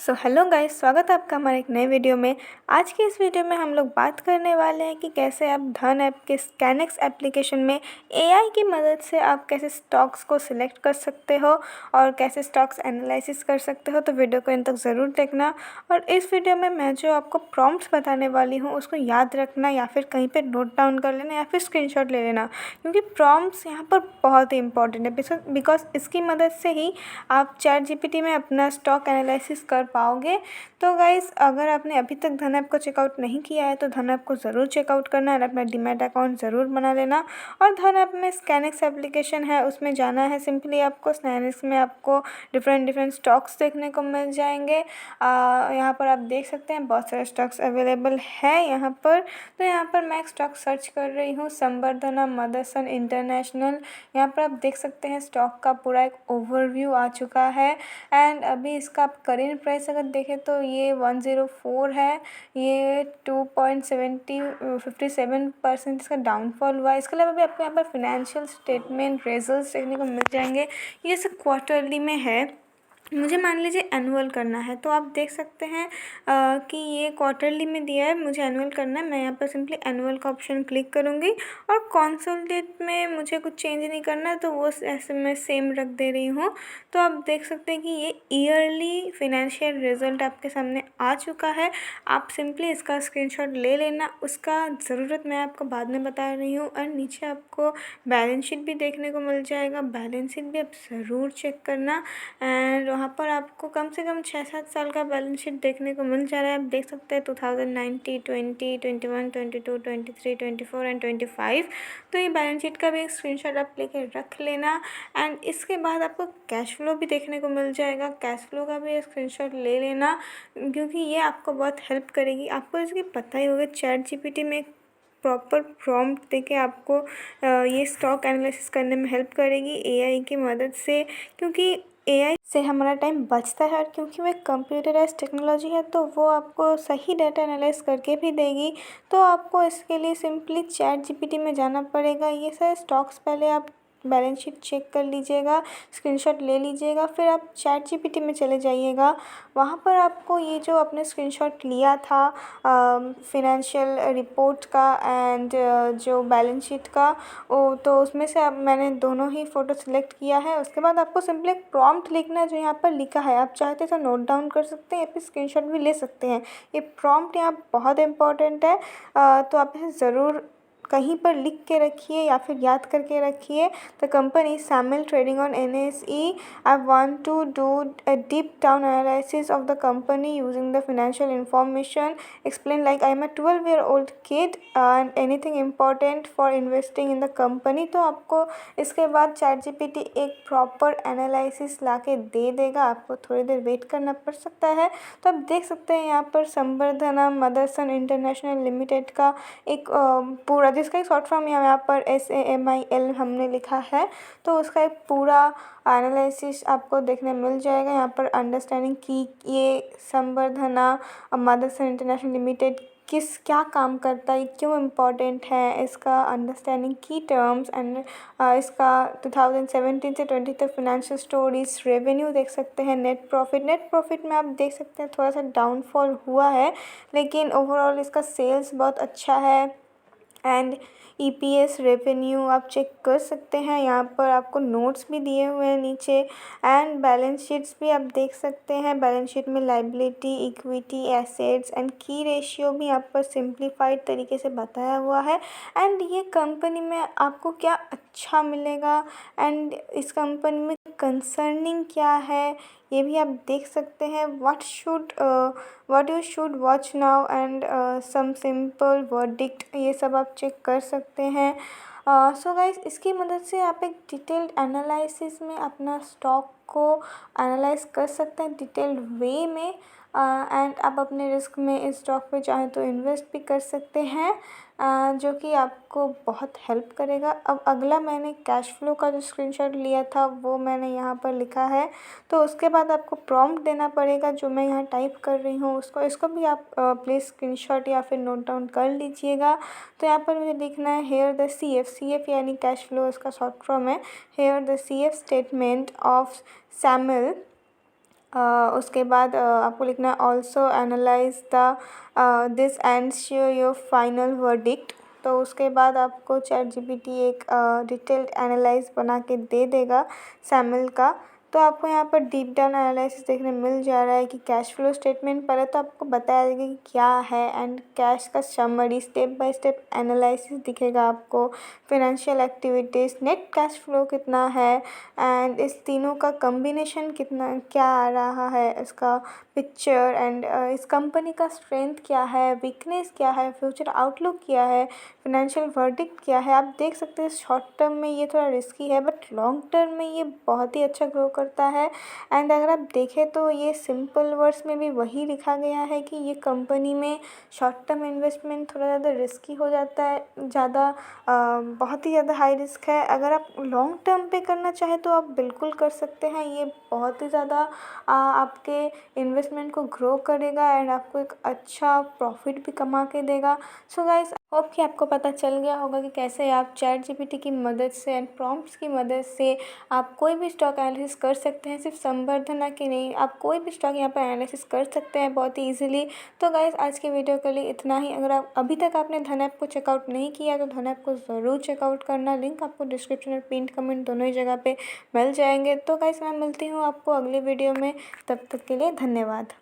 Hello guys, स्वागत है आपका हमारे एक नए वीडियो में। आज की इस वीडियो में हम लोग बात करने वाले हैं कि कैसे आप धन ऐप के स्कैनिक्स एप्लीकेशन में एआई की मदद से आप कैसे स्टॉक्स को सिलेक्ट कर सकते हो और कैसे स्टॉक्स एनालिसिस कर सकते हो। तो वीडियो को इन तक ज़रूर देखना। और इस वीडियो में मैं जो आपको प्रॉम्प्ट्स बताने वाली हूँ उसको याद रखना या फिर कहीं पर नोट डाउन कर लेना या फिर स्क्रीनशॉट ले लेना, क्योंकि प्रॉम्प्ट्स यहाँ पर बहुत ही इंपॉर्टेंट है। बिकॉज इसकी मदद से ही आप चैट जीपीटी में अपना स्टॉक एनालिसिस कर पाओगे। तो गाइस, अगर आपने अभी तक धन ऐप को चेकआउट नहीं किया है तो धन ऐप को ज़रूर चेकआउट करना है, अपना डीमैट अकाउंट ज़रूर बना लेना। और धन ऐप में स्कैनिक्स एप्लीकेशन है, उसमें जाना है। सिंपली आपको स्कैनिक्स में आपको डिफरेंट स्टॉक्स देखने को मिल जाएंगे। यहाँ पर आप देख सकते हैं बहुत सारे स्टॉक्स अवेलेबल है यहाँ पर। तो यहाँ पर मैं एक स्टॉक सर्च कर रही हूँ, संवर्धना मदरसन इंटरनेशनल। यहाँ पर आप देख सकते हैं स्टॉक का पूरा एक ओवरव्यू आ चुका है। एंड अभी इसका आप करेंट प्राइस अगर देखें तो ये 104 है। ये 2.57% इसका डाउनफॉल हुआ है। इसके अलावा भी आपको यहाँ पर फिनेंशियल स्टेटमेंट रिजल्ट्स देखने को मिल जाएंगे। ये सब क्वार्टरली में है। मुझे मान लीजिए एनुअल करना है तो आप देख सकते हैं कि ये क्वार्टरली में दिया है, मुझे एनुअल करना है। मैं यहाँ पर सिंपली एनुअल का ऑप्शन क्लिक करूँगी और कंसोलिडेट में मुझे कुछ चेंज नहीं करना है तो वो ऐसे मैं सेम रख दे रही हूँ। तो आप देख सकते हैं कि ये ईयरली फिनेंशियल रिजल्ट आपके सामने आ चुका है। आप सिंपली इसका स्क्रीनशॉट ले लेना, उसका ज़रूरत मैं आपको बाद में बता रही हूँ। और नीचे आपको बैलेंस शीट भी देखने को मिल जाएगा, बैलेंस शीट भी आप ज़रूर चेक करना। एंड वहाँ पर आपको कम से कम 6-7 साल का बैलेंस शीट देखने को मिल जा रहा है। आप देख सकते हैं 2019, 20, 21, 22, 23, 24 एंड 25। तो ये बैलेंस शीट का भी एक स्क्रीनशॉट आप लेके रख लेना। एंड इसके बाद आपको कैश फ्लो भी देखने को मिल जाएगा, कैश फ्लो का भी एक स्क्रीनशॉट ले लेना, क्योंकि ये आपको बहुत हेल्प करेगी। आपको इसकी पता ही होगा चैट जीपीटी में प्रॉपर प्रॉम्प्ट देके आपको ये स्टॉक एनालिसिस करने में हेल्प करेगी एआई की मदद से, क्योंकि एआई से हमारा टाइम बचता है। और क्योंकि वो एक कंप्यूटराइज्ड टेक्नोलॉजी है तो वो आपको सही डाटा एनालाइज करके भी देगी। तो आपको इसके लिए सिंपली चैट जीपीटी में जाना पड़ेगा। ये सारे स्टॉक्स पहले आप बैलेंस शीट चेक कर लीजिएगा, स्क्रीनशॉट ले लीजिएगा, फिर आप चैट जीपीटी में चले जाइएगा। वहाँ पर आपको ये जो आपने स्क्रीनशॉट लिया था फिनेंशियल रिपोर्ट का एंड जो बैलेंस शीट का, वो तो उसमें से अब मैंने दोनों ही फ़ोटो सिलेक्ट किया है। उसके बाद आपको सिंपली एक प्रॉम्प्ट लिखना है जो यहाँ पर लिखा है। आप चाहते तो नोट डाउन कर सकते हैं या फिर स्क्रीनशॉट भी ले सकते हैं। ये प्रॉम्प्ट यहाँ बहुत इंपॉर्टेंट है, तो आप इसे ज़रूर कहीं पर लिख के रखिए या फिर याद करके रखिए। The company Samil trading on NSE। I want to do a deep down analysis of the company using the financial information. Explain like I'm a 12-year-old kid and anything important for investing in the company। तो आपको इसके बाद chat GPT एक proper analysis ला के दे देगा। आपको थोड़ी देर wait करना पड़ सकता है। तो आप देख सकते हैं यहाँ पर संवर्धना मदरसन इंटरनेशनल लिमिटेड का एक पूरा, जिसका एक शॉर्ट फॉर्म यहाँ पर SAMIL हमने लिखा है, तो उसका एक पूरा एनालिसिस आपको देखने मिल जाएगा। यहाँ पर अंडरस्टैंडिंग कि ये संवर्धना मदरसन इंटरनेशनल लिमिटेड क्या काम करता है, क्यों इम्पोर्टेंट है, इसका अंडरस्टैंडिंग की टर्म्स एंड इसका 2017 से 20 तक फिनेंशियल स्टोरीज, रेवेन्यू देख सकते हैं, नेट प्रॉफिट में आप देख सकते हैं थोड़ा सा डाउनफॉल हुआ है, लेकिन ओवरऑल इसका सेल्स बहुत अच्छा है। एंड EPS रेवेन्यू आप चेक कर सकते हैं। यहाँ पर आपको नोट्स भी दिए हुए हैं नीचे। एंड बैलेंस शीट्स भी आप देख सकते हैं। बैलेंस शीट में लाइबिलिटी, इक्विटी, एसेट्स एंड की रेशियो भी यहाँ पर सिंप्लीफाइड तरीके से बताया हुआ है। एंड ये कंपनी में आपको क्या अच्छा मिलेगा एंड इस कंपनी में कंसर्निंग क्या है ये भी आप देख सकते हैं। What you should watch now and some simple verdict, ये सब आप चेक कर सकते हैं। सो गाइस, इसकी मदद से आप एक डिटेल्ड एनालिसिस में अपना स्टॉक को एनालाइज कर सकते हैं डिटेल्ड वे में। एंड आप अपने रिस्क में इस स्टॉक पे चाहें तो इन्वेस्ट भी कर सकते हैं, जो कि आपको बहुत हेल्प करेगा। अब अगला मैंने कैश फ्लो का जो स्क्रीनशॉट लिया था वो मैंने यहाँ पर लिखा है। तो उसके बाद आपको प्रॉम्प्ट देना पड़ेगा जो मैं यहाँ टाइप कर रही हूँ इसको भी आप प्लीज़ स्क्रीनशॉट या फिर नोट डाउन कर लीजिएगा। तो यहाँ पर मुझे लिखना है हेयर द CF यानी कैश फ्लो, इसका शॉर्ट फॉर्म है here the CF statement of SAMIL उसके बाद आपको लिखना है also analyse the this and share your final verdict. तो उसके बाद आपको ChatGPT एक डिटेल्ड एनालाइज बना के दे देगा सैमल का। तो आपको यहाँ पर डीप डाउन एनालिसिस देखने मिल जा रहा है कि कैश फ्लो स्टेटमेंट पहले तो आपको बताया जाएगा कि क्या है, एंड कैश का summary step by step analysis दिखेगा आपको, financial activities, net cash flow कितना है, एंड इस तीनों का कम्बिनेशन कितना क्या आ रहा है, इसका पिक्चर, एंड इस कंपनी का स्ट्रेंथ क्या है, वीकनेस क्या है, फ्यूचर आउटलुक क्या है, फाइनेंशियल वर्डिक्ट क्या है। आप देख सकते हैं शॉर्ट टर्म में ये थोड़ा रिस्की है, बट लॉन्ग टर्म में ये बहुत ही अच्छा ग्रो करता है। एंड अगर आप देखें तो ये सिंपल वर्ड्स में भी वही लिखा गया है कि ये कंपनी में शॉर्ट टर्म इन्वेस्टमेंट थोड़ा ज़्यादा रिस्की हो जाता है, बहुत ही ज़्यादा हाई रिस्क है। अगर आप लॉन्ग टर्म पे करना चाहें तो आप बिल्कुल कर सकते हैं, ये बहुत ही ज़्यादा आपके इन्वेस्टमेंट को ग्रो करेगा एंड आपको एक अच्छा प्रॉफिट भी कमा के देगा। सो गाइस, होप कि आपको पता चल गया होगा कि कैसे आप ChatGPT की मदद से एंड प्रॉम्प्ट्स की मदद से आप कोई भी स्टॉक एनालिसिस कर सकते हैं। सिर्फ संवर्धना की नहीं, आप कोई भी स्टॉक यहाँ पर एनालिसिस कर सकते हैं बहुत ही ईजिली। तो गाइस, आज के वीडियो के लिए इतना ही। अगर आप अभी तक आपने धन ऐप को चेकआउट नहीं किया तो धन ऐप को ज़रूर चेकआउट करना। लिंक आपको डिस्क्रिप्शन और पिन कमेंट दोनों ही जगह पे मिल जाएंगे। तो गाइस, मैं मिलती हूँ आपको अगले वीडियो में, तब तक के लिए धन्यवाद।